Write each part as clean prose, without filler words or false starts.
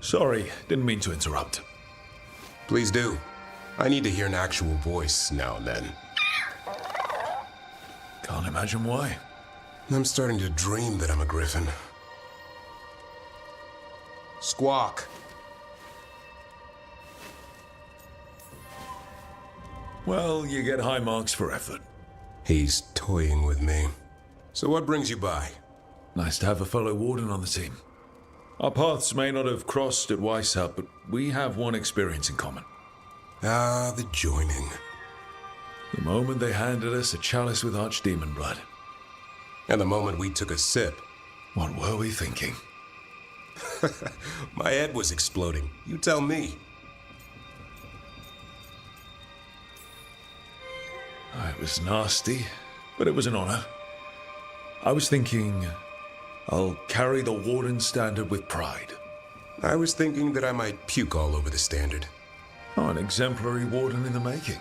Sorry, didn't mean to interrupt. Please do. I need to hear an actual voice now and then. Can't imagine why. I'm starting to dream that I'm a griffin. Squawk. Well, you get high marks for effort. He's toying with me. So what brings you by? Nice to have a fellow warden on the team. Our paths may not have crossed at Weishaupt, but we have one experience in common. Ah, the joining. The moment they handed us a chalice with archdemon blood. And the moment we took a sip. What were we thinking? My head was exploding. You tell me. It was nasty, but it was an honor. I was thinking, I'll carry the warden standard with pride. I was thinking that I might puke all over the standard. Oh, an exemplary warden in the making.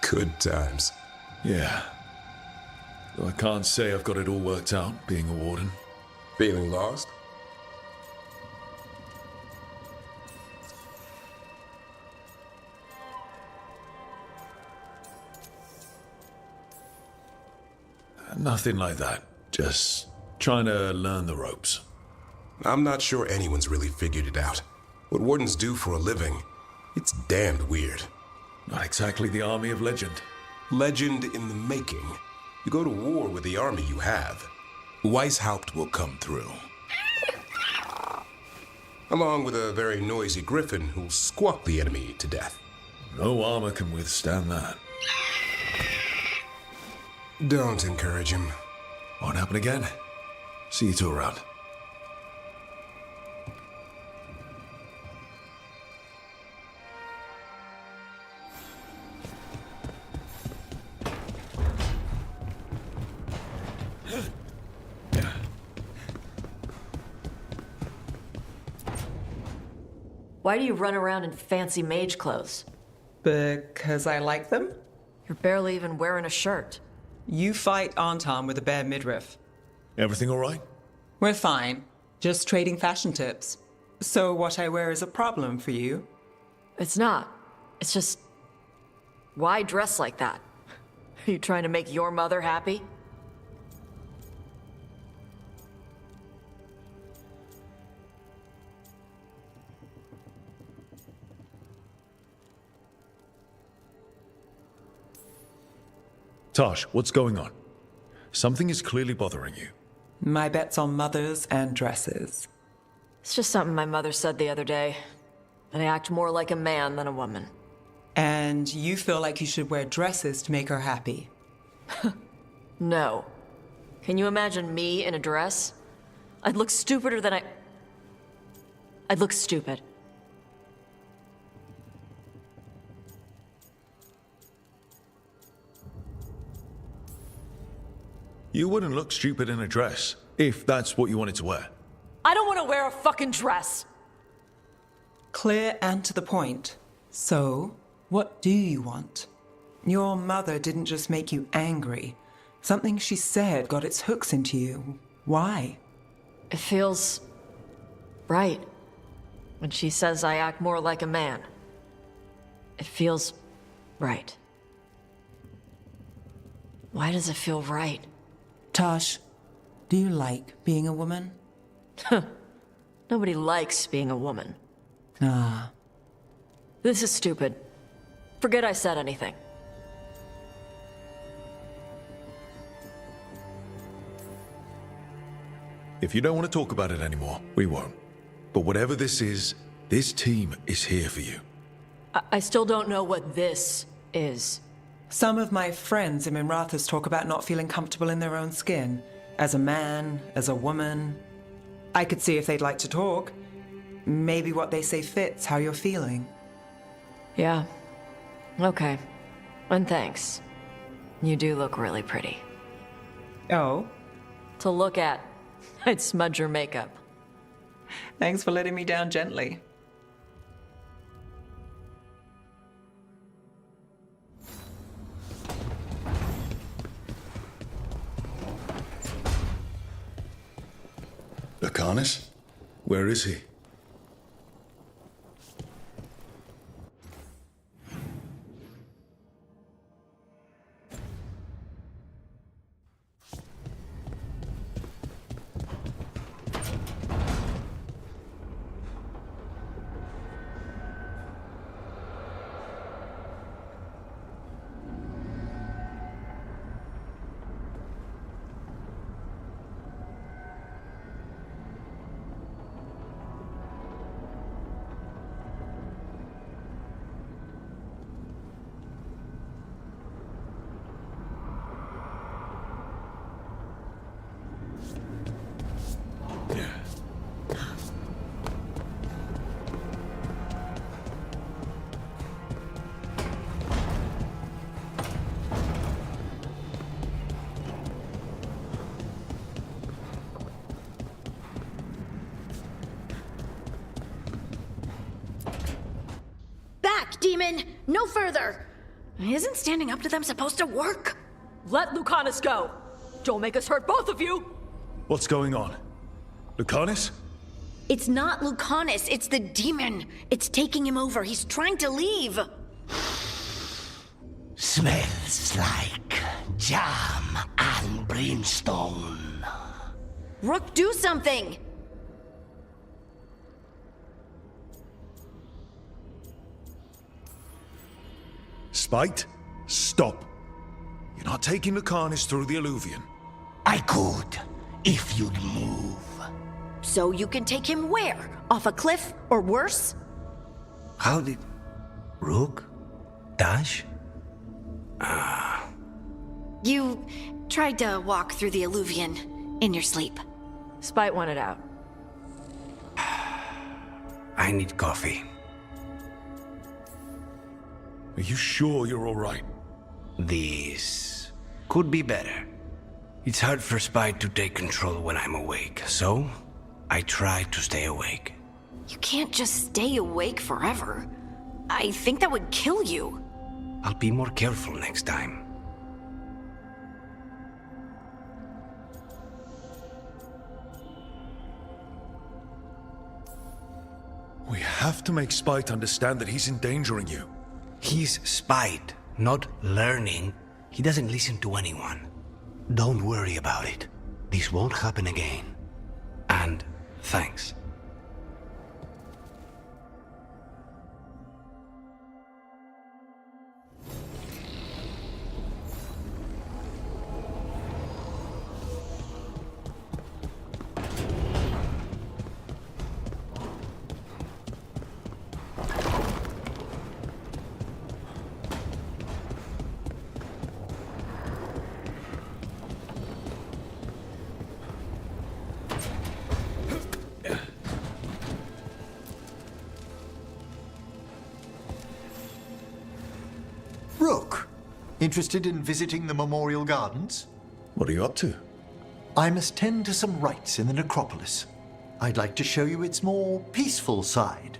Good times. Yeah. Though I can't say I've got it all worked out, being a warden. Feeling lost? Nothing like that. Just trying to learn the ropes. I'm not sure anyone's really figured it out. What wardens do for a living, it's damned weird. Not exactly the army of legend. Legend in the making. You go to war with the army you have. Weishaupt will come through. Along with a very noisy griffin who'll squawk the enemy to death. No armor can withstand that. Don't encourage him. Won't happen again. See you two around. Why do you run around in fancy mage clothes? Because I like them? You're barely even wearing a shirt. You fight Anton with a bare midriff. Everything all right? We're fine. Just trading fashion tips. So what I wear is a problem for you? It's not. It's just... Why dress like that? Are you trying to make your mother happy? Tosh, what's going on? Something is clearly bothering you. My bet's on mothers and dresses. It's just something my mother said the other day. That I act more like a man than a woman. And you feel like you should wear dresses to make her happy? No. Can you imagine me in a dress? I'd look stupider than I'd look stupid. You wouldn't look stupid in a dress, if that's what you wanted to wear. I don't want to wear a fucking dress! Clear and to the point. So, what do you want? Your mother didn't just make you angry. Something she said got its hooks into you. Why? It feels... right. When she says I act more like a man. It feels... right. Why does it feel right? Tosh, do you like being a woman? Nobody likes being a woman. Ah. This is stupid. Forget I said anything. If you don't want to talk about it anymore, we won't. But whatever this is, this team is here for you. I still don't know what this is. Some of my friends in Minrathous talk about not feeling comfortable in their own skin. As a man, as a woman. I could see if they'd like to talk. Maybe what they say fits how you're feeling. Yeah. Okay. And thanks. You do look really pretty. Oh? To look at, I'd smudge your makeup. Thanks for letting me down gently. Lucanus? Where is he? Back, demon! No further! Isn't standing up to them supposed to work? Let Lucanus go! Don't make us hurt both of you! What's going on? Lucanus? It's not Lucanus, it's the demon. It's taking him over. He's trying to leave. Smells like jam and brimstone. Rook, do something! Spite? Stop. You're not taking Lucanus through the Illuvian. I could, if you'd move. So you can take him where? Off a cliff? Or worse? How did... Rook? Dash? You tried to walk through the Illuvian in your sleep. Spite wanted out. I need coffee. Are you sure you're all right? This could be better. It's hard for Spite to take control when I'm awake, so I try to stay awake. You can't just stay awake forever. I think that would kill you. I'll be more careful next time. We have to make Spite understand that he's endangering you. He's Spite, not learning. He doesn't listen to anyone. Don't worry about it. This won't happen again. And thanks. Rook, interested in visiting the Memorial Gardens? What are you up to? I must tend to some rites in the necropolis. I'd like to show you its more peaceful side.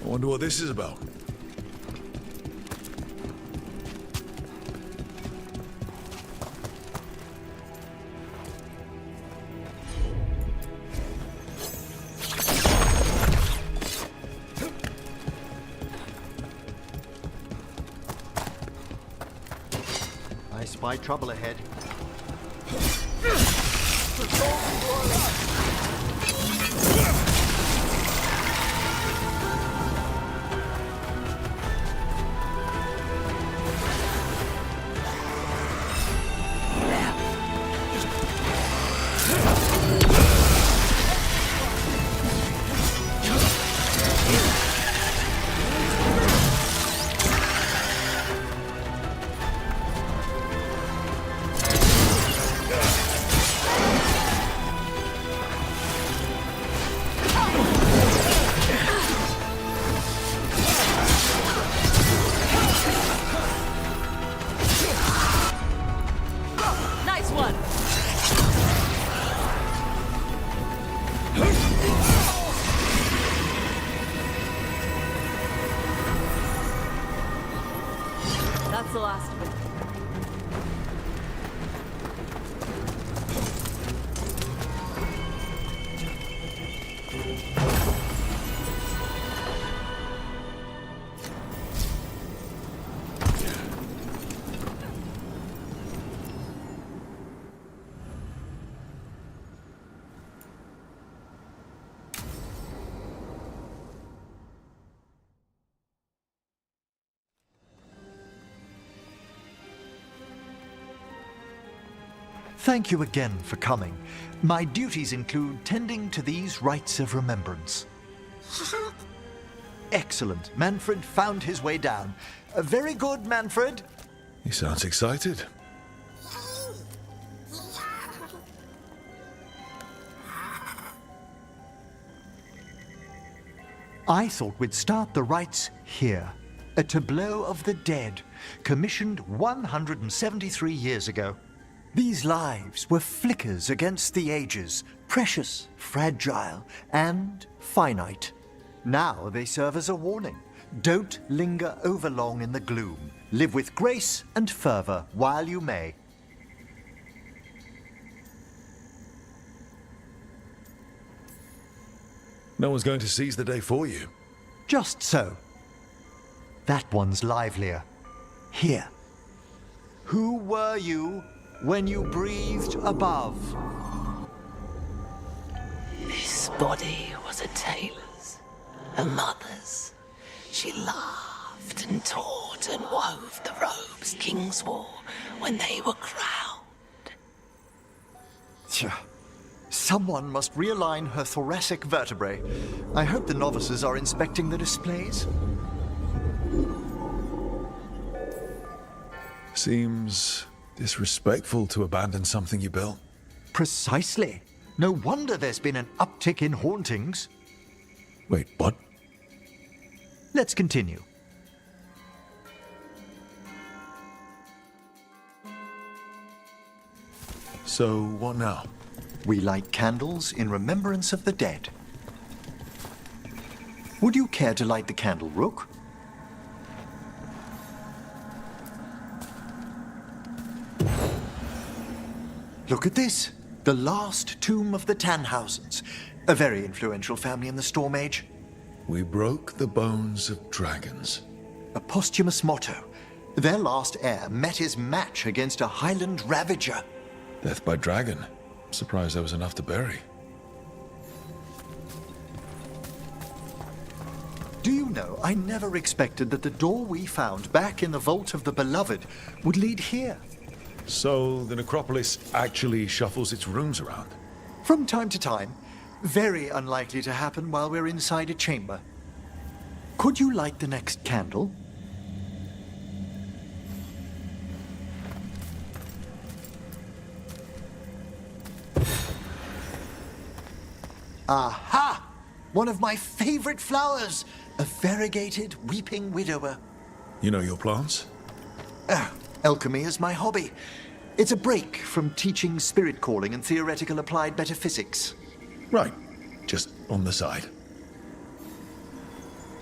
I wonder what this is about. I spy trouble ahead. That's the last of it. Thank you again for coming. My duties include tending to these rites of remembrance. Excellent. Manfred found his way down. Very good, Manfred. He sounds excited. I thought we'd start the rites here. A tableau of the dead, commissioned 173 years ago. These lives were flickers against the ages, precious, fragile, and finite. Now they serve as a warning. Don't linger overlong in the gloom. Live with grace and fervor while you may. No one's going to seize the day for you. Just so. That one's livelier. Here. Who were you when you breathed above? This body was a tailor's, a mother's. She laughed and taught and wove the robes kings wore when they were crowned. Tja. Someone must realign her thoracic vertebrae. I hope the novices are inspecting the displays. Seems disrespectful to abandon something you built. Precisely. No wonder there's been an uptick in hauntings. Wait, what? Let's continue. So, what now? We light candles in remembrance of the dead. Would you care to light the candle, Rook? Look at this. The last tomb of the Tannhausens. A very influential family in the Storm Age. We broke the bones of dragons. A posthumous motto. Their last heir met his match against a Highland Ravager. Death by dragon. Surprised there was enough to bury. Do you know, I never expected that the door we found back in the Vault of the Beloved would lead here. So, the necropolis actually shuffles its rooms around? From time to time. Very unlikely to happen while we're inside a chamber. Could you light the next candle? Aha! One of my favorite flowers! A variegated weeping widower. You know your plants? Alchemy is my hobby. It's a break from teaching spirit calling and theoretical applied metaphysics. Right. Just on the side.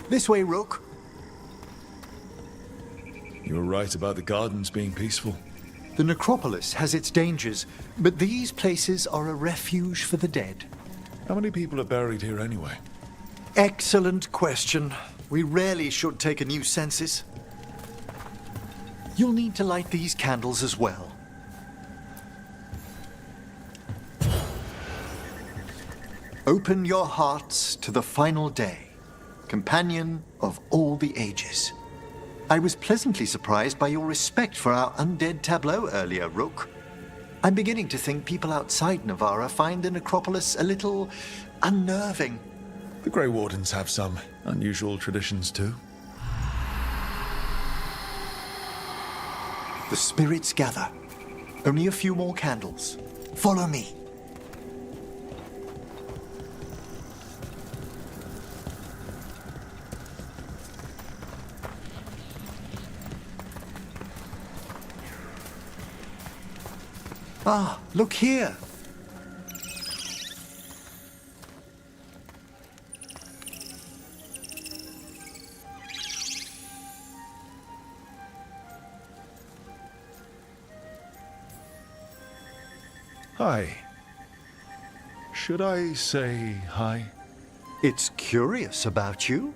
This way, Rook. You were right about the gardens being peaceful. The necropolis has its dangers, but these places are a refuge for the dead. How many people are buried here anyway? Excellent question. We rarely should take a new census. You'll need to light these candles as well. Open your hearts to the final day, companion of all the ages. I was pleasantly surprised by your respect for our undead tableau earlier, Rook. I'm beginning to think people outside Navarra find the necropolis a little unnerving. The Grey Wardens have some unusual traditions too. The spirits gather. Only a few more candles. Follow me. Ah, look here. Hi. Should I say hi? It's curious about you.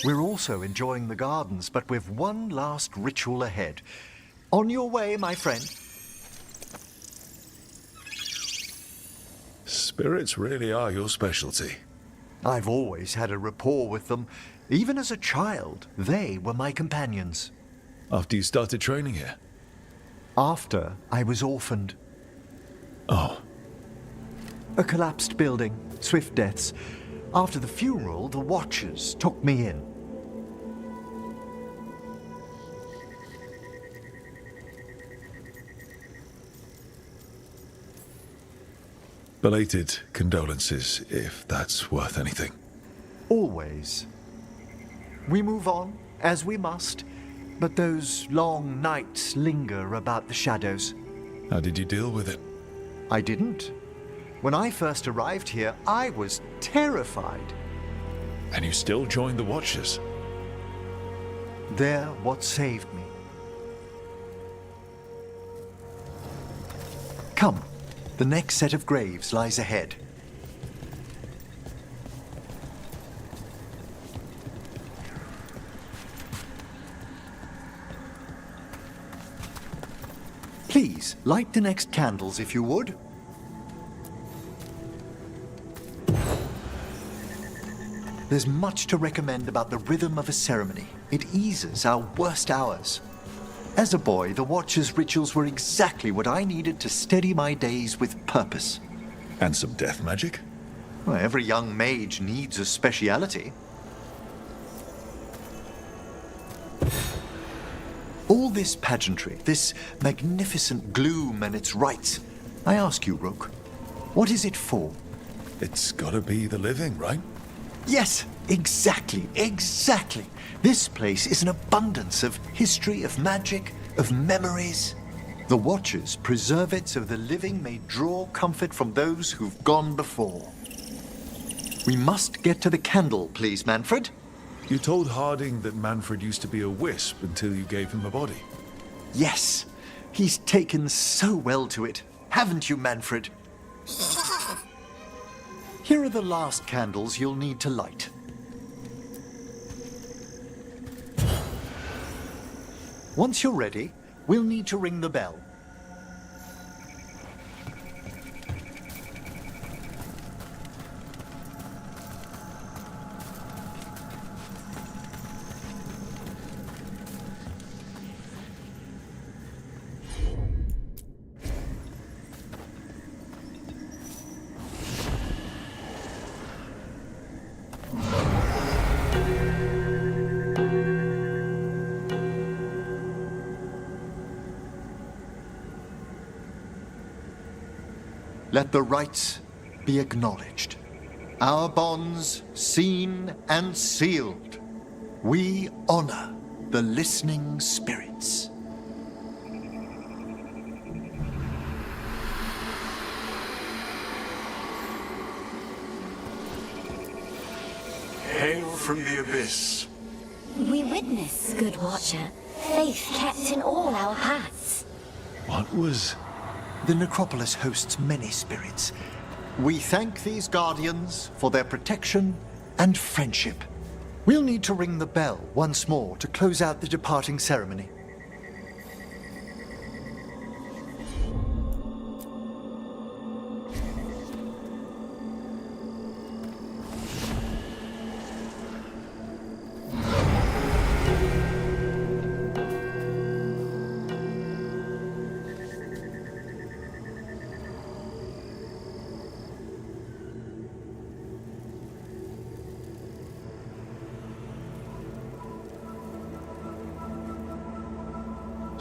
We're also enjoying the gardens, but with one last ritual ahead. On your way, my friend. Spirits really are your specialty. I've always had a rapport with them. Even as a child, they were my companions. After you started training here? After I was orphaned. Oh, A collapsed building, swift deaths. After the funeral, the Watchers took me in. belated condolences, if that's worth anything. Always. We move on, as we must, but those long nights linger about the shadows. How did you deal with it? I didn't. When I first arrived here, I was terrified. And you still joined the Watchers? They're what saved me. Come, the next set of graves lies ahead. Please, light the next candles if you would. There's much to recommend about the rhythm of a ceremony. It eases our worst hours. As a boy, the Watcher's rituals were exactly what I needed to steady my days with purpose. And some death magic? Well, every young mage needs a speciality. All this pageantry, this magnificent gloom and its rites. I ask you, Rook, what is it for? It's gotta be the living, right? Yes, exactly. This place is an abundance of history, of magic, of memories. The Watchers preserve it so the living may draw comfort from those who've gone before. We must get to the candle, please, Manfred. You told Harding that Manfred used to be a wisp until you gave him a body. Yes, he's taken so well to it. Haven't you, Manfred? Here are the last candles you'll need to light. Once you're ready, we'll need to ring the bell. Let the rites be acknowledged. Our bonds seen and sealed. We honor the listening spirits. Hail from the abyss. We witness, good Watcher, faith kept in all our paths. What was... The necropolis hosts many spirits. We thank these guardians for their protection and friendship. We'll need to ring the bell once more to close out the departing ceremony.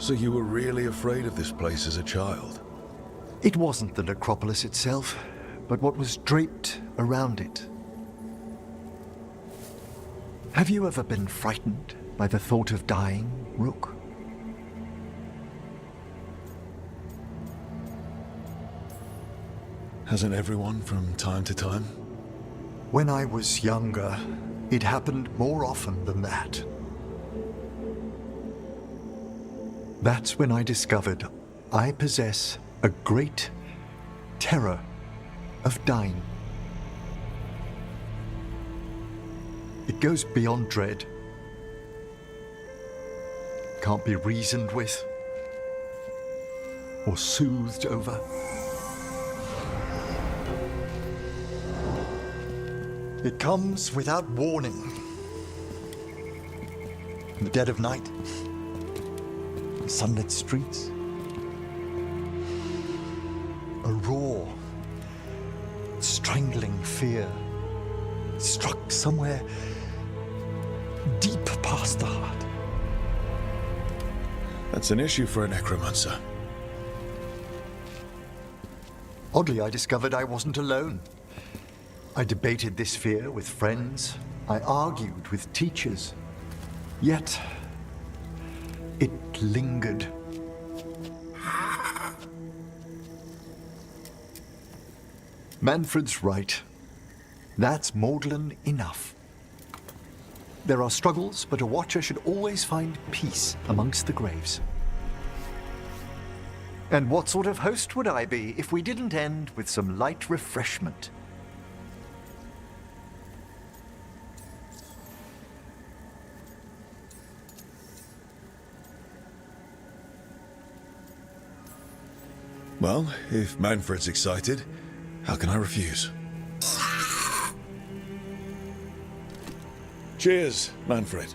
So you were really afraid of this place as a child? It wasn't the necropolis itself, but what was draped around it. Have you ever been frightened by the thought of dying, Rook? Hasn't everyone from time to time? When I was younger, it happened more often than that. That's when I discovered I possess a great terror of dying. It goes beyond dread. Can't be reasoned with or soothed over. It comes without warning. In the dead of night, in sunlit streets, a raw, strangling fear struck somewhere deep past the heart. That's an issue for a necromancer. Oddly, I discovered I wasn't alone. I debated this fear with friends. I argued with teachers. Yet, it lingered. Manfred's right. That's maudlin enough. There are struggles, but a watcher should always find peace amongst the graves. And what sort of host would I be if we didn't end with some light refreshment? Well, if Manfred's excited, how can I refuse? Cheers, Manfred.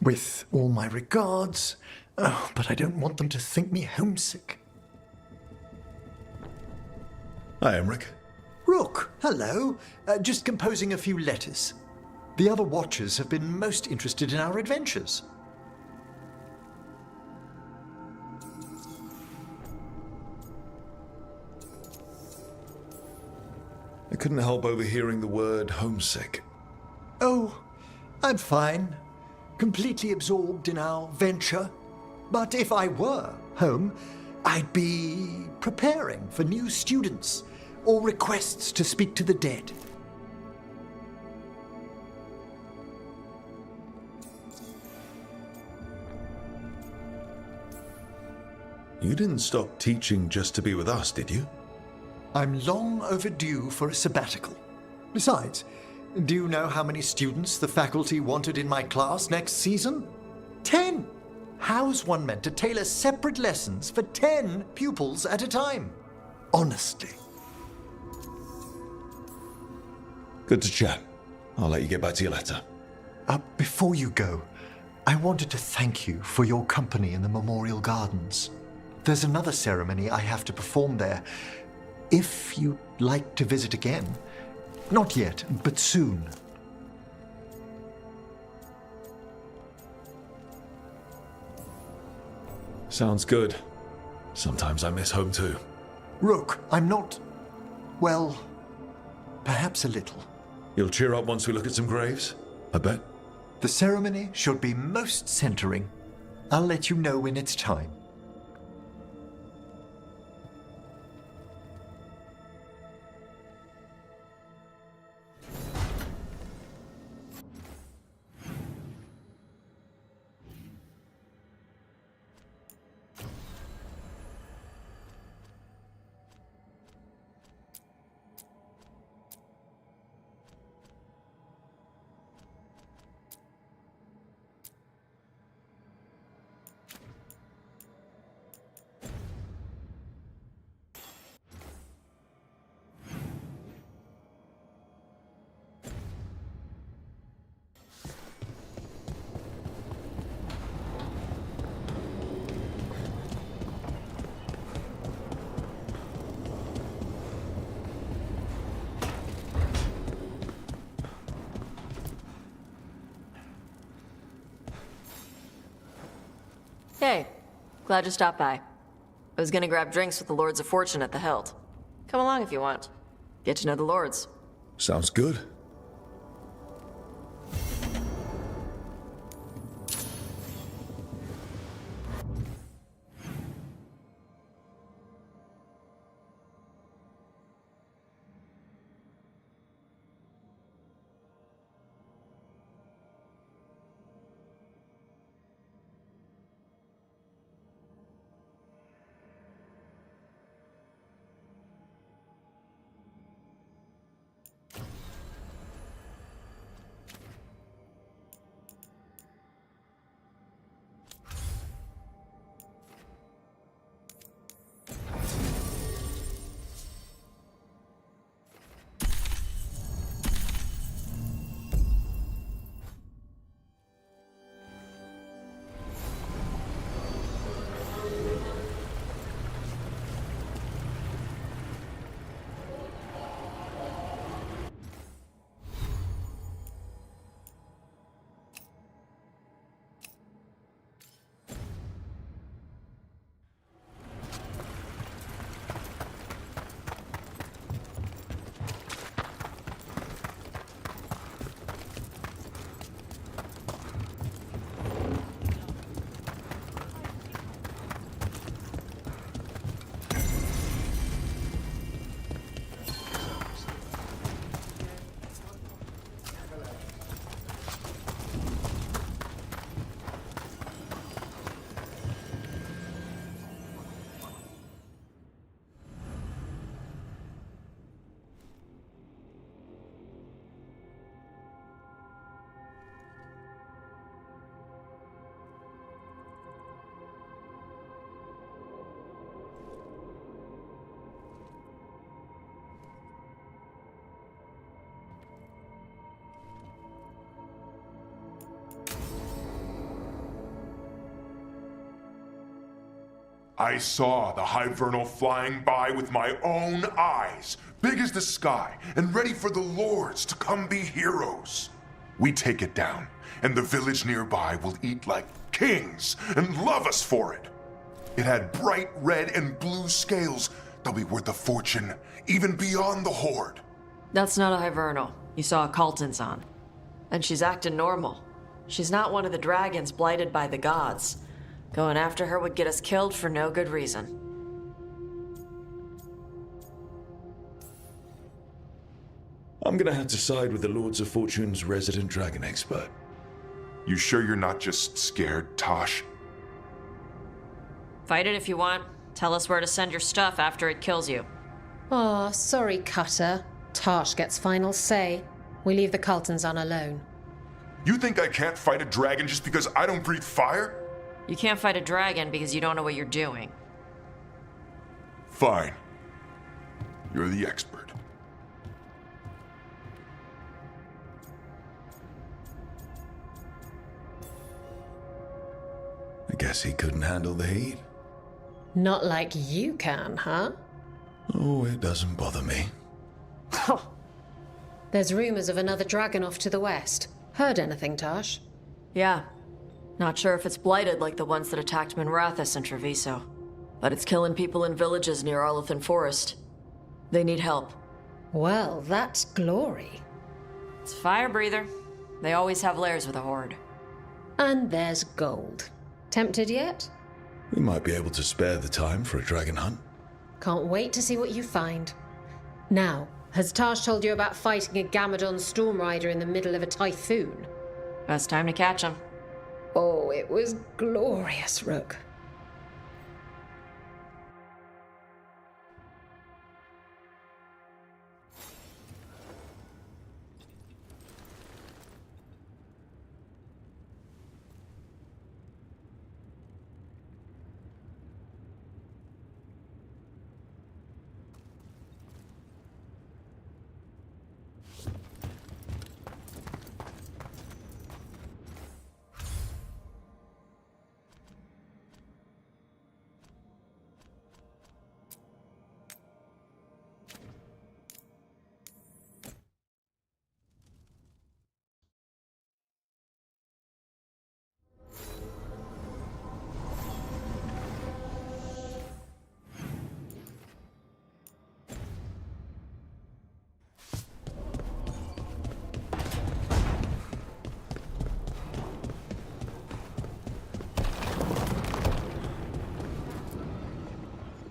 With all my regards. Oh, but I don't want them to think me homesick. Hi, Emmerich. Rook, hello. Just composing a few letters. The other Watchers have been most interested in our adventures. I couldn't help overhearing the word homesick. Oh, I'm fine. Completely absorbed in our venture. But if I were home, I'd be preparing for new students or requests to speak to the dead. You didn't stop teaching just to be with us, did you? I'm long overdue for a sabbatical. Besides, do you know how many students the faculty wanted in my class next season? 10! How's one meant to tailor separate lessons for 10 pupils at a time? Honestly. Good to chat. I'll let you get back to your letter. Before you go, I wanted to thank you for your company in the Memorial Gardens. There's another ceremony I have to perform there. If you'd like to visit again. Not yet, but soon. Sounds good. Sometimes I miss home too. Rook, I'm not... well, perhaps a little. You'll cheer up once we look at some graves? I bet. The ceremony should be most centering. I'll let you know when it's time. Hey, glad you stopped by. I was gonna grab drinks with the Lords of Fortune at the Hilt. Come along if you want. Get to know the Lords. Sounds good. I saw the Hivernal flying by with my own eyes, big as the sky, and ready for the lords to come be heroes. We take it down, and the village nearby will eat like kings and love us for it. It had bright red and blue scales. They'll be worth a fortune, even beyond the Horde. That's not a Hivernal. You saw a Calton's on. And she's acting normal. She's not one of the dragons blighted by the gods. Going after her would get us killed for no good reason. I'm gonna have to side with the Lords of Fortune's resident dragon expert. You sure you're not just scared, Tosh? Fight it if you want. Tell us where to send your stuff after it kills you. Oh, sorry, Cutter. Tosh gets final say. We leave the Caltons on alone. You think I can't fight a dragon just because I don't breathe fire? You can't fight a dragon because you don't know what you're doing. Fine. You're the expert. I guess he couldn't handle the heat. Not like you can, huh? Oh, it doesn't bother me. There's rumors of another dragon off to the west. Heard anything, Tosh? Yeah. Not sure if it's blighted like the ones that attacked Minrathous and Treviso. But it's killing people in villages near Arlothan Forest. They need help. Well, that's glory. It's fire breather. They always have lairs with a horde. And there's gold. Tempted yet? We might be able to spare the time for a dragon hunt. Can't wait to see what you find. Now, has Tosh told you about fighting a Gamadon Stormrider in the middle of a typhoon? Best time to catch him. Oh, it was glorious, Rook.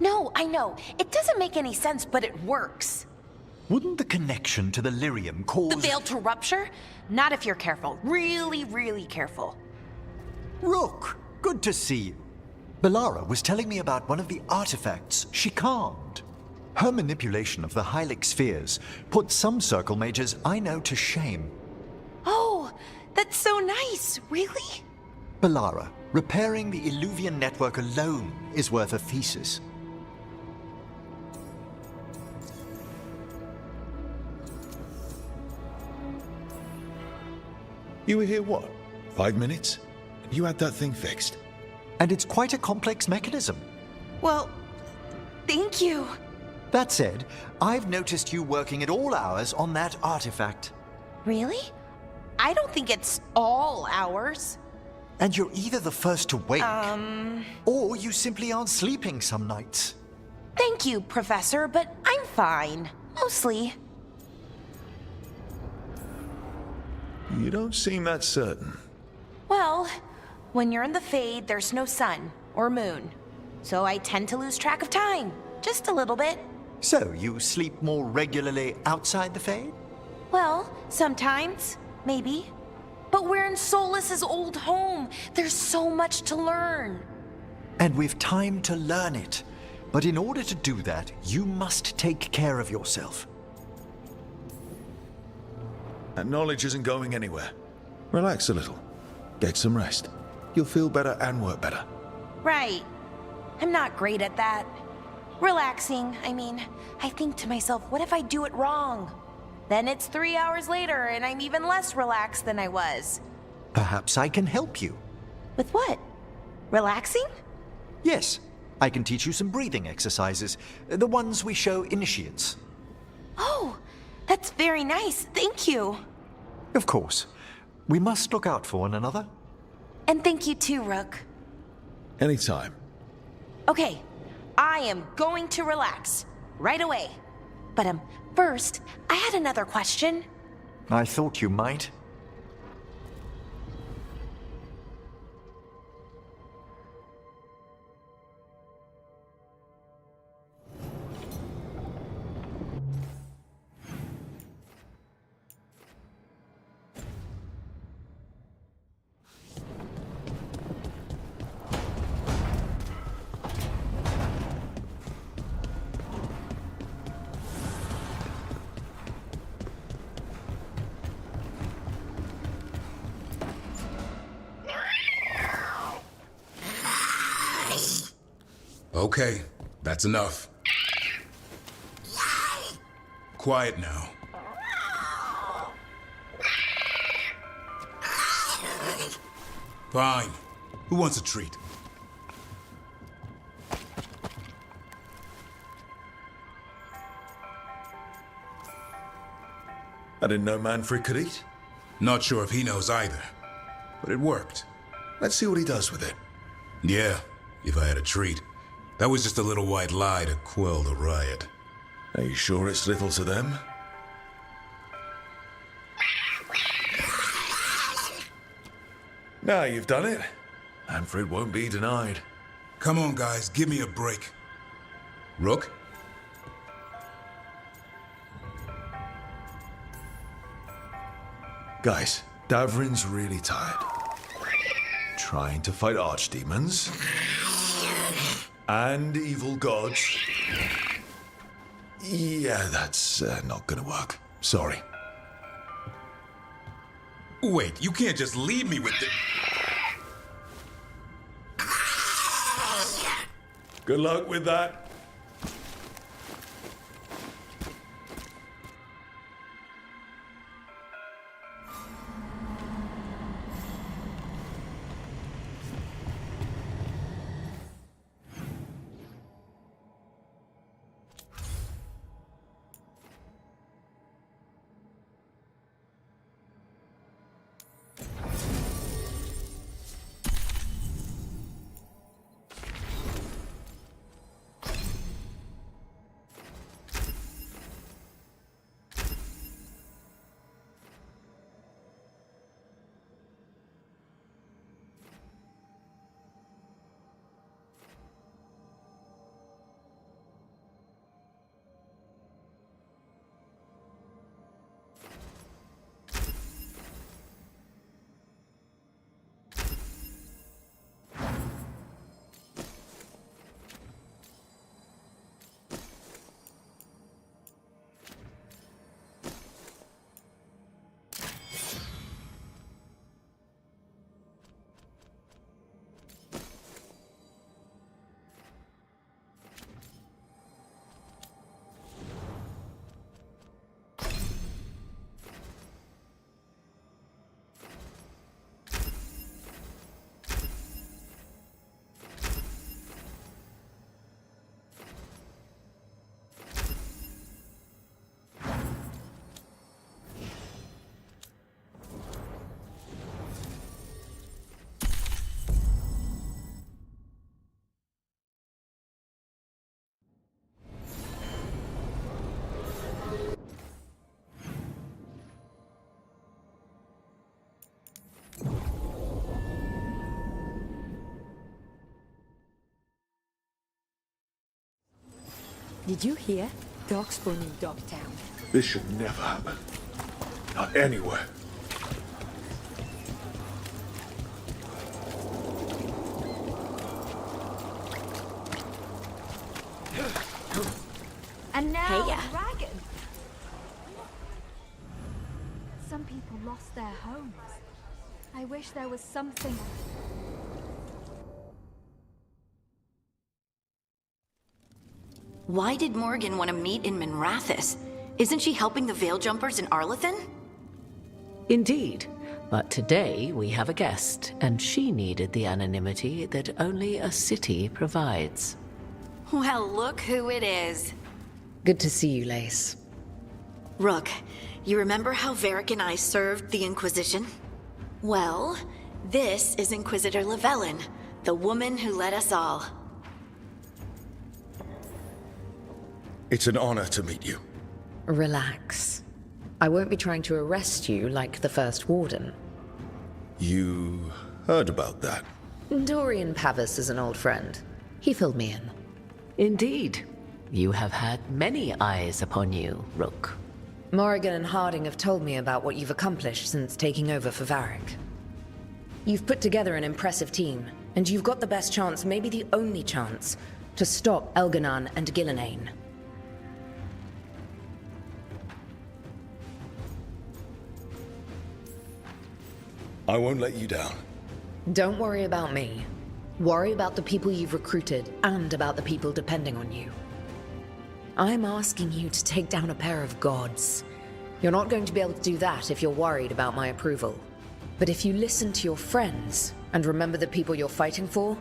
No, I know. It doesn't make any sense, but it works. Wouldn't the connection to the lyrium cause... The veil to rupture? Not if you're careful. Really, really careful. Rook, good to see you. Bellara was telling me about one of the artifacts she calmed. Her manipulation of the Hylic spheres put some circle mages I know to shame. Oh, that's so nice. Really? Bellara, repairing the Illuvian network alone is worth a thesis. You were here, what, 5 minutes? You had that thing fixed? And it's quite a complex mechanism. Well, thank you. That said, I've noticed you working at all hours on that artifact. Really? I don't think it's all hours. And you're either the first to wake, or you simply aren't sleeping some nights. Thank you, Professor, but I'm fine. Mostly. You don't seem that certain. Well, when you're in the Fade, there's no sun or moon. So I tend to lose track of time. Just a little bit. So, you sleep more regularly outside the Fade? Well, sometimes. Maybe. But we're in Solas's old home. There's so much to learn. And we've time to learn it. But in order to do that, you must take care of yourself. That knowledge isn't going anywhere. Relax a little. Get some rest. You'll feel better and work better. Right. I'm not great at that. Relaxing, I mean, I think to myself, what if I do it wrong? Then it's 3 hours later and I'm even less relaxed than I was. Perhaps I can help you. With what? Relaxing? Yes. I can teach you some breathing exercises, the ones we show initiates. Oh, that's very nice. Thank you. Of course. We must look out for one another. And thank you too, Rook. Anytime. Okay, I am going to relax right away. But first, I had another question. I thought you might. Okay, that's enough. Quiet now. Fine. Who wants a treat? I didn't know Manfred could eat. Not sure if he knows either, but it worked. Let's see what he does with it. Yeah, if I had a treat. That was just a little white lie to quell the riot. Are you sure it's little to them? Now you've done it. Manfred won't be denied. Come on, guys, give me a break. Rook? Guys, Davrin's really tired. Trying to fight archdemons and evil gods. Yeah, that's not gonna work. Sorry. Wait, you can't just leave me with the... Good luck with that. Did you hear? Dogs spawning Dogtown. This should never happen. Not anywhere. And now, Hey, dragon. Some people lost their homes. I wish there was something. Why did Morgan want to meet in Minrathous? Isn't she helping the Veil Jumpers in Arlathan? Indeed. But today we have a guest, and she needed the anonymity that only a city provides. Well, look who it is. Good to see you, Lace. Rook, you remember how Varric and I served the Inquisition? Well, this is Inquisitor Llewellyn, the woman who led us all. It's an honor to meet you. Relax. I won't be trying to arrest you like the First Warden. You heard about that? Dorian Pavis is an old friend. He filled me in. Indeed. You have had many eyes upon you, Rook. Morrigan and Harding have told me about what you've accomplished since taking over for Varric. You've put together an impressive team, and you've got the best chance, maybe the only chance, to stop Elganon and Gillenane. I won't let you down. Don't worry about me. Worry about the people you've recruited, and about the people depending on you. I'm asking you to take down a pair of gods. You're not going to be able to do that if you're worried about my approval. But if you listen to your friends, and remember the people you're fighting for,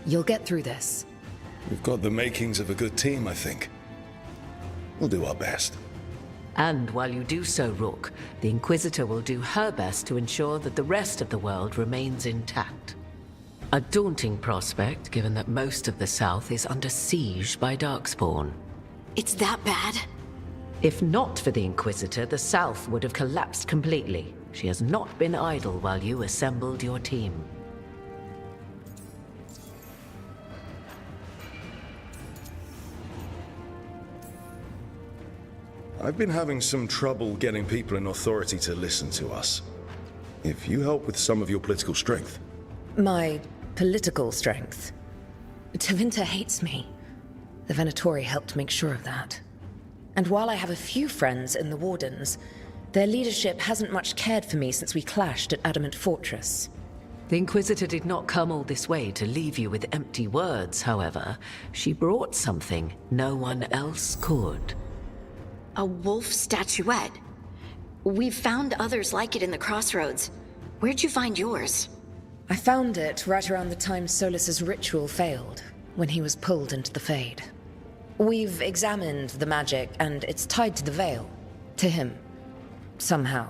you'll get through this. We've got the makings of a good team, I think. We'll do our best. And while you do so, Rook, the Inquisitor will do her best to ensure that the rest of the world remains intact. A daunting prospect, given that most of the South is under siege by Darkspawn. It's that bad? If not for the Inquisitor, the South would have collapsed completely. She has not been idle while you assembled your team. I've been having some trouble getting people in authority to listen to us. If you help with some of your political strength. My political strength. Tevinter hates me. The Venatori helped make sure of that. And while I have a few friends in the Wardens, their leadership hasn't much cared for me since we clashed at Adamant Fortress. The Inquisitor did not come all this way to leave you with empty words, however. She brought something no one else could. A wolf statuette? We've found others like it in the Crossroads. Where'd you find yours? I found it right around the time Solus's ritual failed, when he was pulled into the Fade. We've examined the magic, and it's tied to the Veil. To him. Somehow.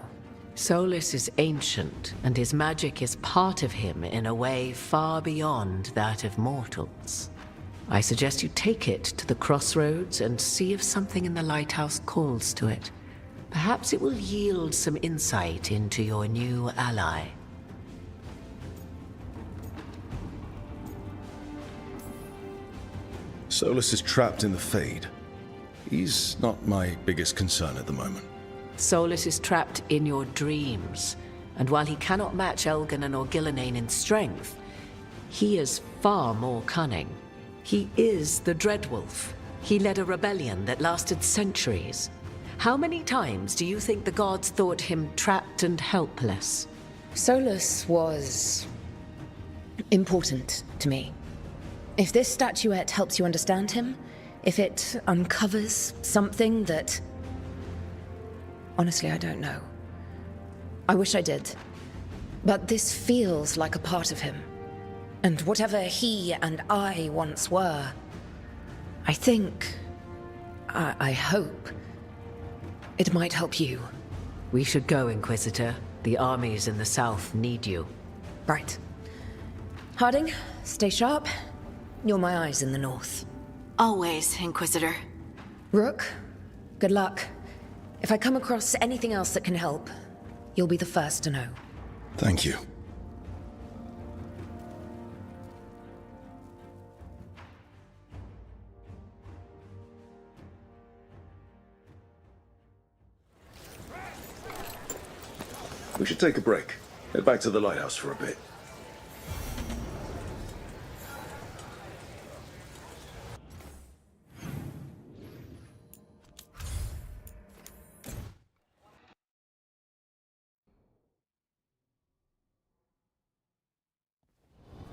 Solus is ancient, and his magic is part of him in a way far beyond that of mortals. I suggest you take it to the Crossroads and see if something in the lighthouse calls to it. Perhaps it will yield some insight into your new ally. Solus is trapped in the Fade. He's not my biggest concern at the moment. Solus is trapped in your dreams, and while he cannot match Elganon or Gillenane in strength, he is far more cunning. He is the Dreadwolf. He led a rebellion that lasted centuries. How many times do you think the gods thought him trapped and helpless? Solus was important to me. If this statuette helps you understand him, if it uncovers something that... Honestly, I don't know. I wish I did. But this feels like a part of him. And whatever he and I once were, I think, I hope, it might help you. We should go, Inquisitor. The armies in the south need you. Right. Harding, stay sharp. You're my eyes in the north. Always, Inquisitor. Rook, good luck. If I come across anything else that can help, you'll be the first to know. Thank you. We should take a break. Head back to the lighthouse for a bit.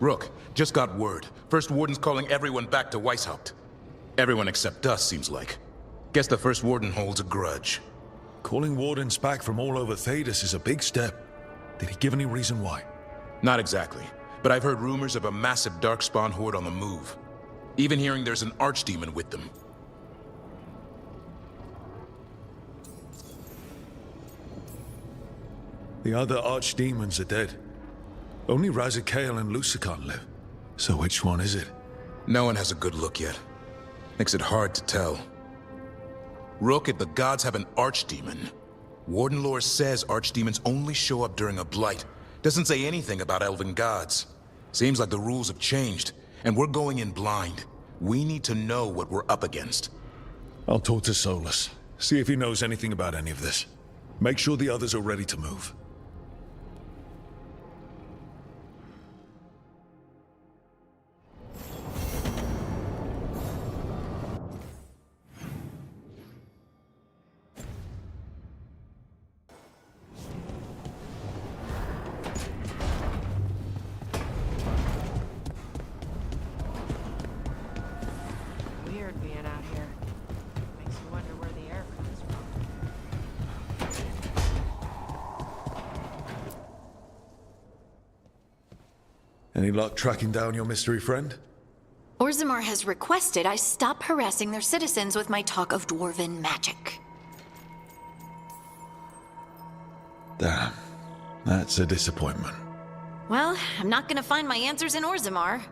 Rook, just got word. First Warden's calling everyone back to Weishaupt. Everyone except us, seems like. Guess the First Warden holds a grudge. Calling Wardens back from all over Thedas is a big step. Did he give any reason why? Not exactly, but I've heard rumors of a massive Darkspawn horde on the move. Even hearing there's an archdemon with them. The other archdemons are dead. Only Razikale and Lucican live. So which one is it? No one has a good look yet. Makes it hard to tell. Rook, if the gods have an archdemon, Warden lore says archdemons only show up during a blight. Doesn't say anything about elven gods. Seems like the rules have changed, and we're going in blind. We need to know what we're up against. I'll talk to Solus, see if he knows anything about any of this. Make sure the others are ready to move. Weird being out here. Makes you wonder where the air comes from. Any luck tracking down your mystery friend? Orzammar has requested I stop harassing their citizens with my talk of dwarven magic. Damn. That's a disappointment. Well, I'm not gonna find my answers in Orzammar.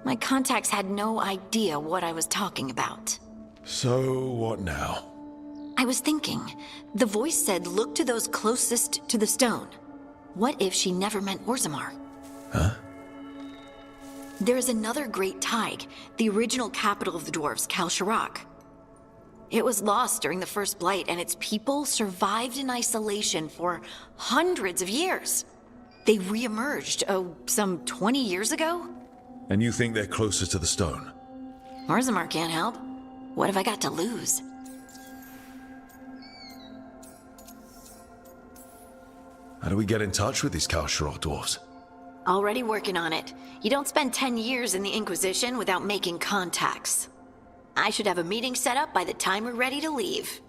My contacts had no idea what I was talking about. So, what now? I was thinking, the voice said look to those closest to the stone. What if she never meant Orzammar? Huh? There is another great Tig, the original capital of the dwarves, Kalsharak. It was lost during the First Blight, and its people survived in isolation for hundreds of years. They re-emerged, some 20 years ago? And you think they're closer to the stone? Orzammar can't help. What have I got to lose? How do we get in touch with these Kalsharak dwarves? Already working on it. You don't spend 10 years in the Inquisition without making contacts. I should have a meeting set up by the time we're ready to leave.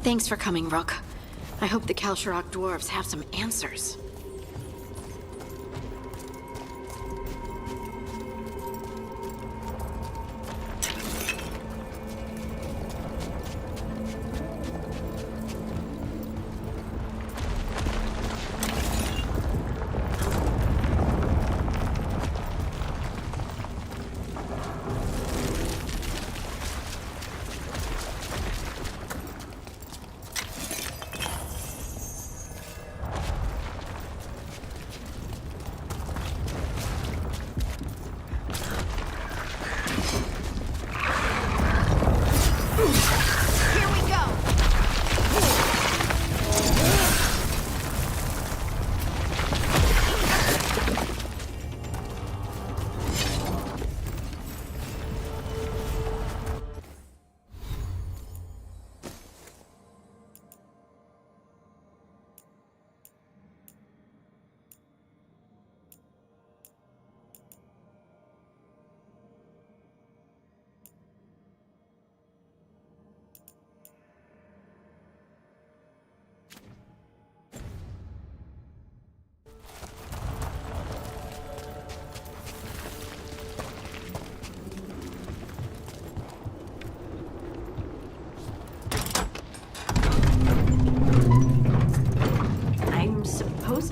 Thanks for coming, Rook. I hope the Kalsharak dwarves have some answers.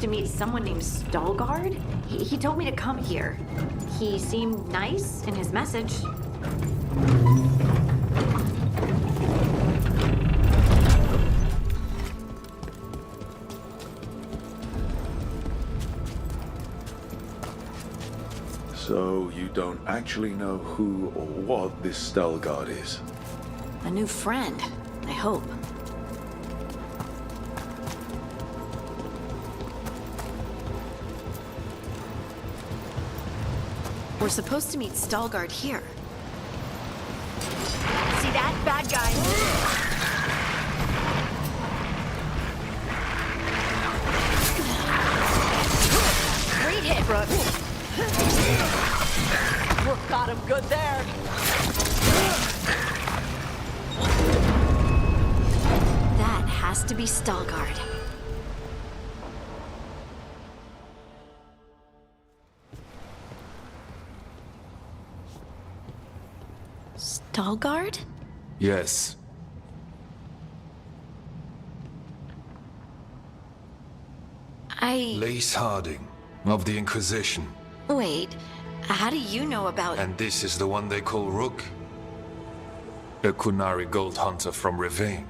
To meet someone named Stalgard. He told me to come here. He seemed nice in his message. So you don't actually know who or what this Stelgard is? A new friend, I hope. We're supposed to meet Stalgard here. See that? Bad guy. Great hit, Brooke. Brooke got him good there. That has to be Stalgard. Stalgard? Yes. Lace Harding, of the Inquisition. Wait, how do you know about... And this is the one they call Rook? A Qunari gold hunter from Rivain.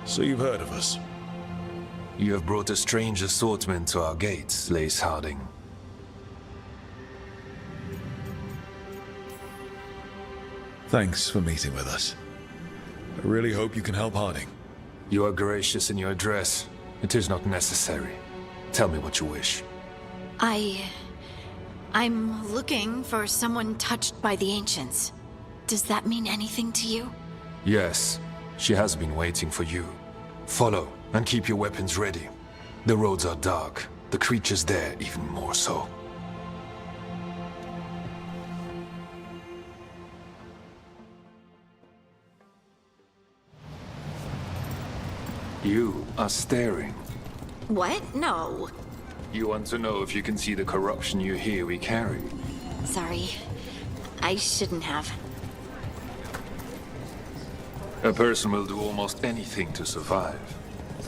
So you've heard of us? You have brought a strange assortment to our gates, Lace Harding. Thanks for meeting with us. I really hope you can help Harding. You are gracious in your address. It is not necessary. Tell me what you wish. I'm looking for someone touched by the Ancients. Does that mean anything to you? Yes, she has been waiting for you. Follow, and keep your weapons ready. The roads are dark, the creatures there even more so. You are staring. What? No. You want to know if you can see the corruption you hear we carry? Sorry. I shouldn't have. A person will do almost anything to survive.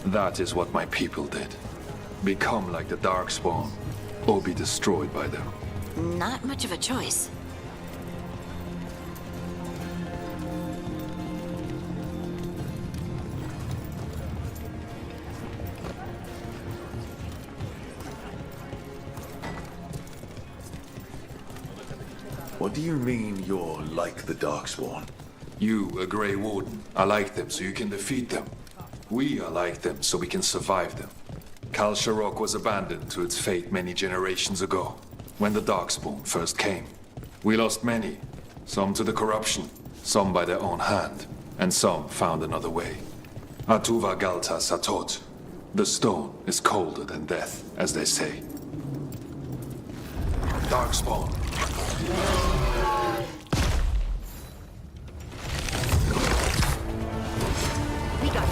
That is what my people did. Become like the Darkspawn, or be destroyed by them. Not much of a choice. What do you mean you're like the Darkspawn? You, a Grey Warden, are like them so you can defeat them. We are like them so we can survive them. Kal Sharok was abandoned to its fate many generations ago, when the Darkspawn first came. We lost many, some to the corruption, some by their own hand, and some found another way. Atuva Galta Satot. The stone is colder than death, as they say. Darkspawn. We got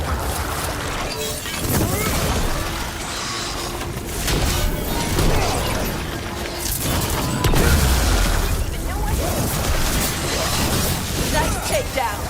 Nice takedown.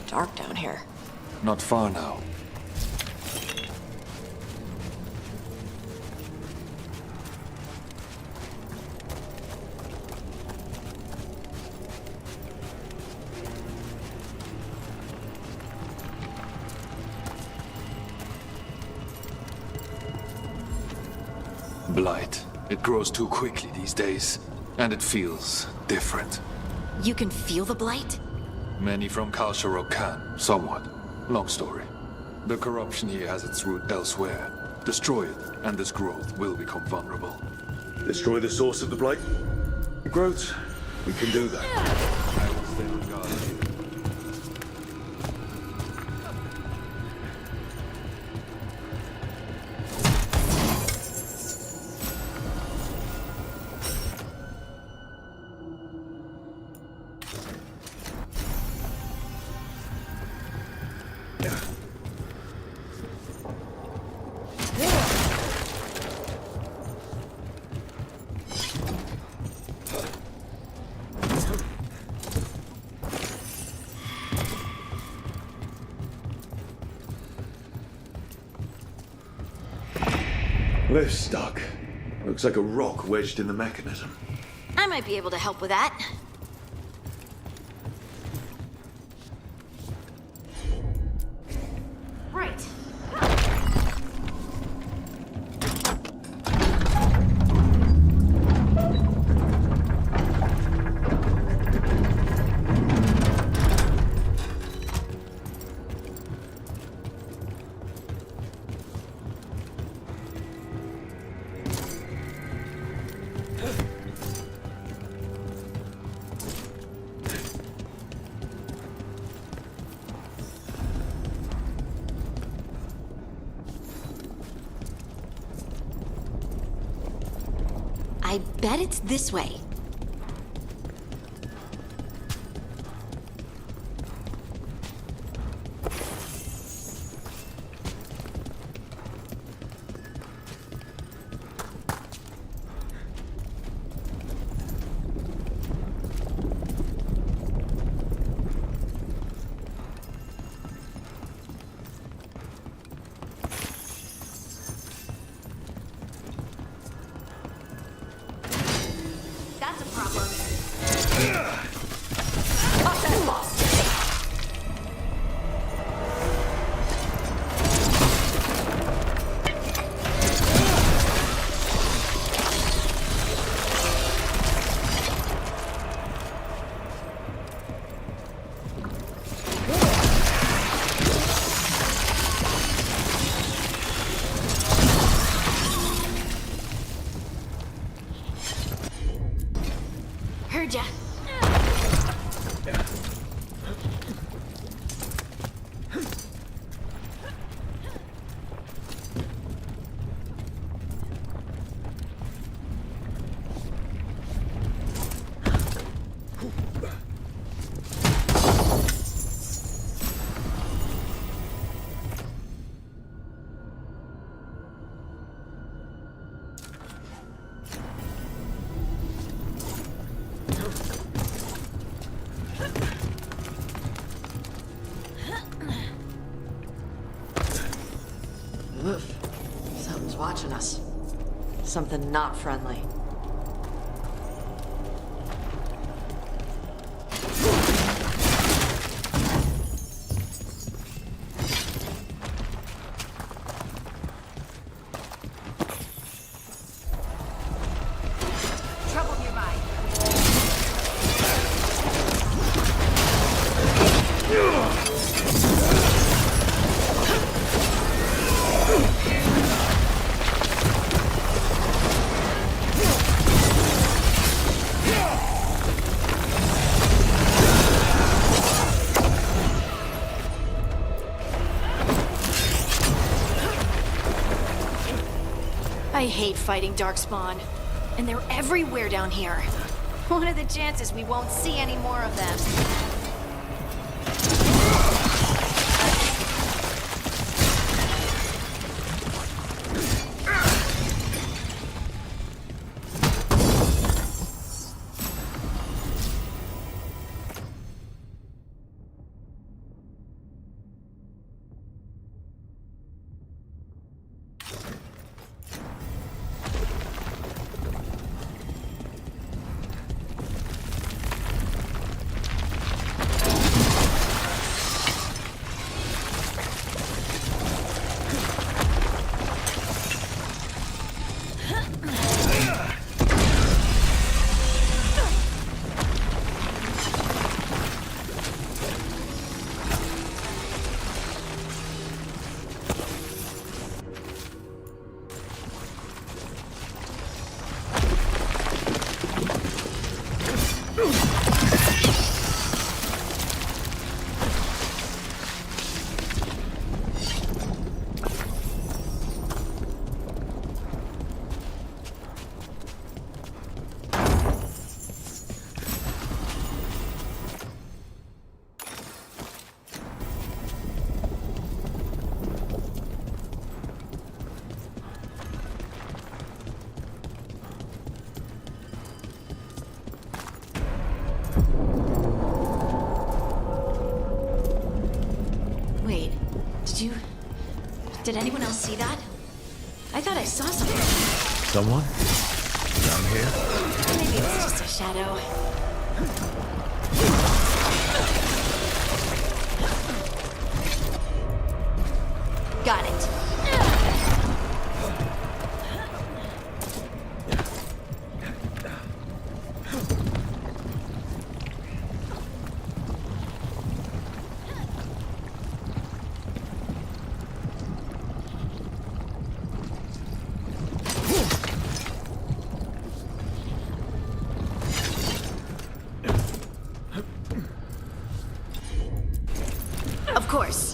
Dark down here. Not far now. Blight. It grows too quickly these days, and it feels different. You can feel the blight? Many from Kal Sharok can, somewhat. Long story. The corruption here has its root elsewhere. Destroy it, and this growth will become vulnerable. Destroy the source of the blight? Groat, we can do that. I will stay on guard. Lift stuck. Looks like a rock wedged in the mechanism. I might be able to help with that. Right. I bet it's this way. That's a problem. Heard ya. Oof. Something's watching us. Something not friendly. Trouble nearby. I hate fighting Darkspawn. And they're everywhere down here. What are the chances we won't see any more of them? Did anyone else see that? I thought I saw something. Someone? Down here? Maybe it was just a shadow. Got it. Of course.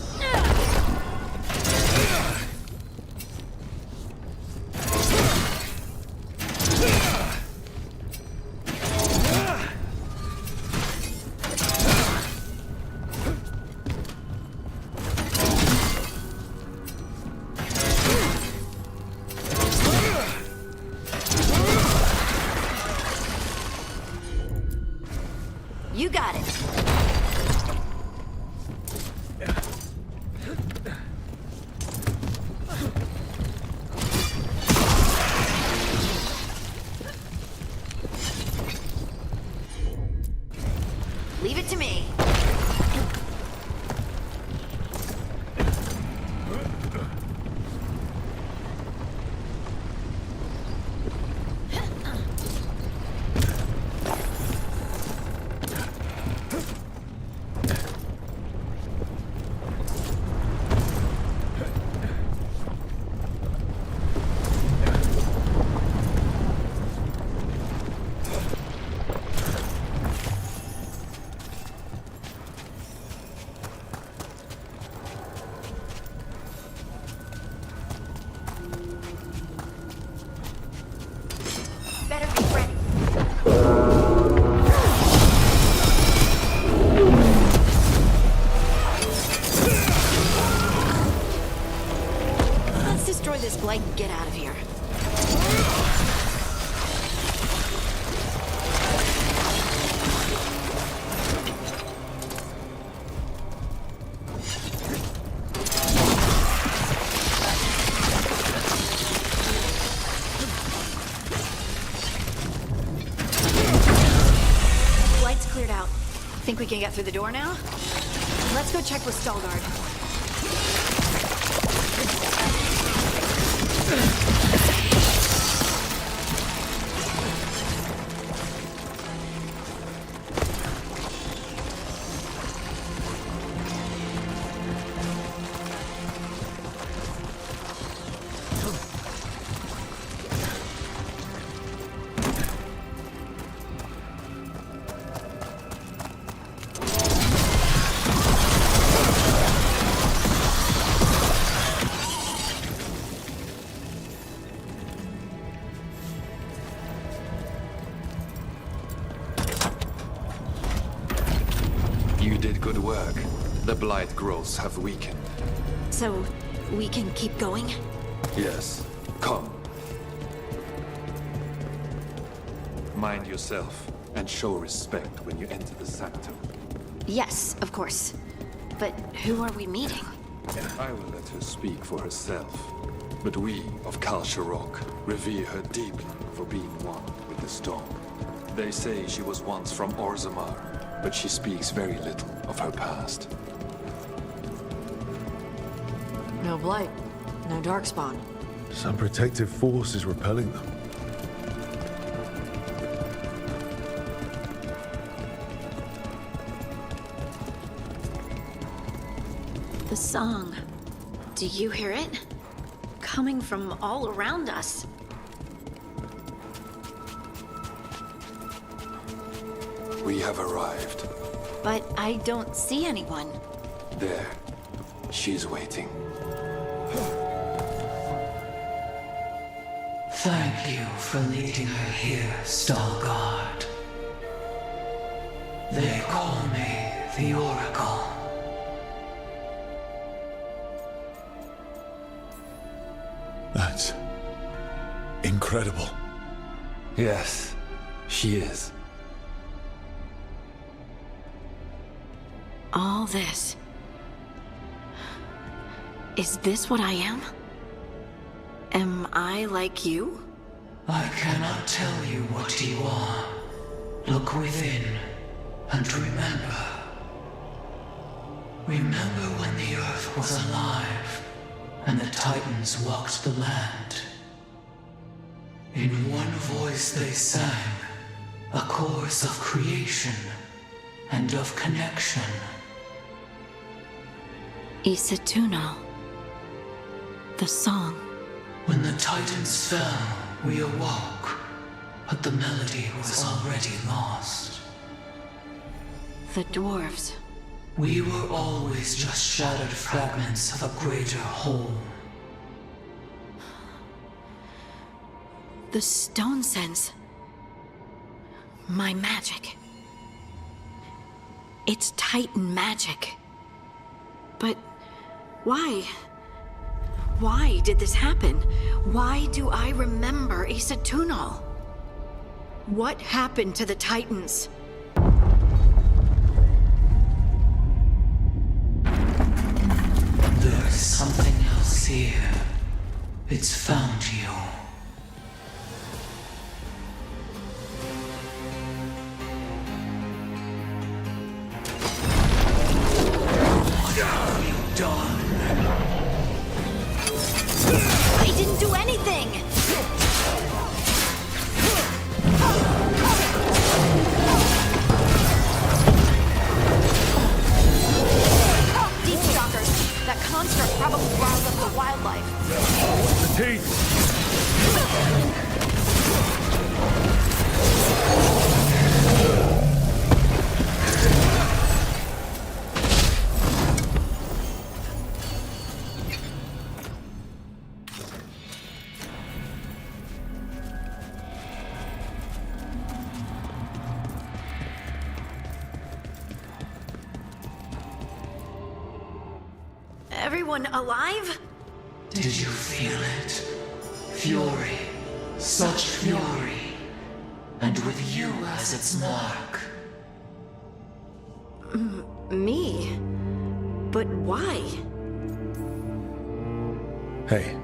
You got it. Leave it to me. Better be ready. Let's destroy this blight and get out of here. Light's cleared out. Think we can get through the door now? Let's go check with Stalgard. You did good work. The blight growths have weakened. So, we can keep going? Yes. Come. Mind yourself, and show respect when you enter the sanctum. Yes, of course. But who are we meeting? I will let her speak for herself. But we of Kal Sharok revere her deeply for being one with the storm. They say she was once from Orzammar, but she speaks very little of her past. No blight, no darkspawn. Some protective force is repelling them. The song. Do you hear it? Coming from all around us. We have arrived. But I don't see anyone. There. She's waiting. Thank you for leading her here, Stalgard. They call me the Oracle. That's incredible. Yes, she is. All this. Is this what I am? Am I like you? I cannot tell you what you are. Look within and remember. Remember when the earth was alive and the Titans walked the land. In one voice they sang a chorus of creation and of connection. Isatuno. The song. When the Titans fell, we awoke, but the melody was already lost. The dwarves. We were always just shattered fragments of a greater whole. The stone sense. My magic. It's Titan magic. But why? Why did this happen? Why do I remember Isatuno? What happened to the Titans? There's something else here. It's found you. What have you done? I didn't do anything! Deep Stalkers! That construct probably riled up the wildlife. The teeth! Everyone alive? Did you feel it? Fury. Such fury. And with you as its mark. Me? But why? Hey,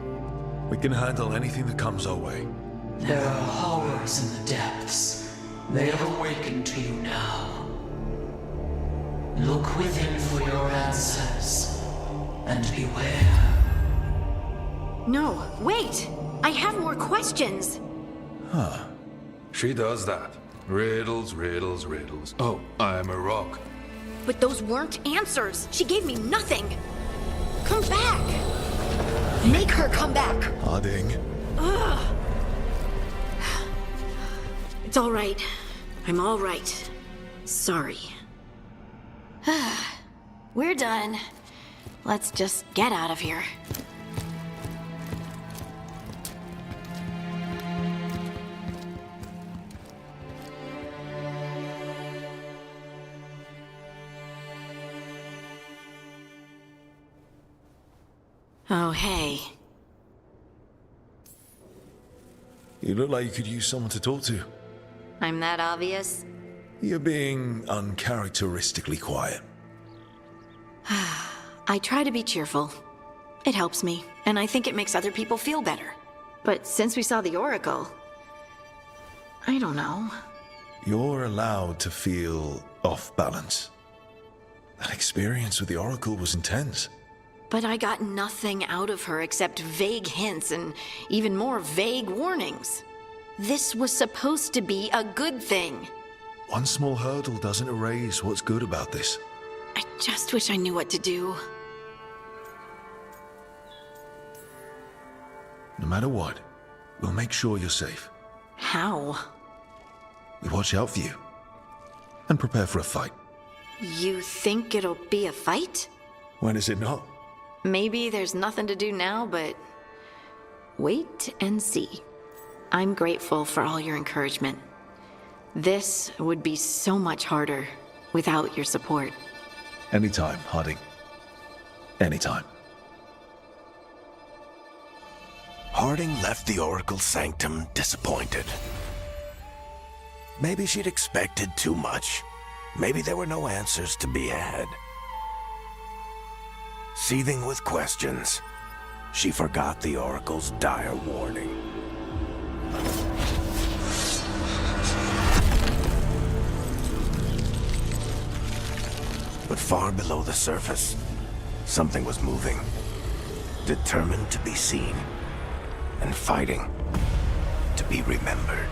we can handle anything that comes our way. There are horrors in the depths. They have awakened to you now. Look within for your answers. And beware. No, wait! I have more questions! Huh. She does that. Riddles, riddles, riddles. Oh, I'm a rock. But those weren't answers! She gave me nothing! Come back! Make her come back! Harding. Ugh. It's all right. I'm all right. Sorry. We're done. Let's just get out of here. Oh, hey. You look like you could use someone to talk to. I'm that obvious? You're being uncharacteristically quiet. I try to be cheerful. It helps me, and I think it makes other people feel better. But since we saw the Oracle, I don't know. You're allowed to feel off balance. That experience with the Oracle was intense. But I got nothing out of her except vague hints and even more vague warnings. This was supposed to be a good thing. One small hurdle doesn't erase what's good about this. I just wish I knew what to do. No matter what, we'll make sure you're safe. How? We watch out for you. And prepare for a fight. You think it'll be a fight? When is it not? Maybe there's nothing to do now, but wait and see. I'm grateful for all your encouragement. This would be so much harder without your support. Anytime, Harding. Anytime. Harding left the Oracle Sanctum disappointed. Maybe she'd expected too much. Maybe there were no answers to be had. Seething with questions, She forgot the Oracle's dire warning. But far below the surface, something was moving. Determined to be seen, and fighting to be remembered.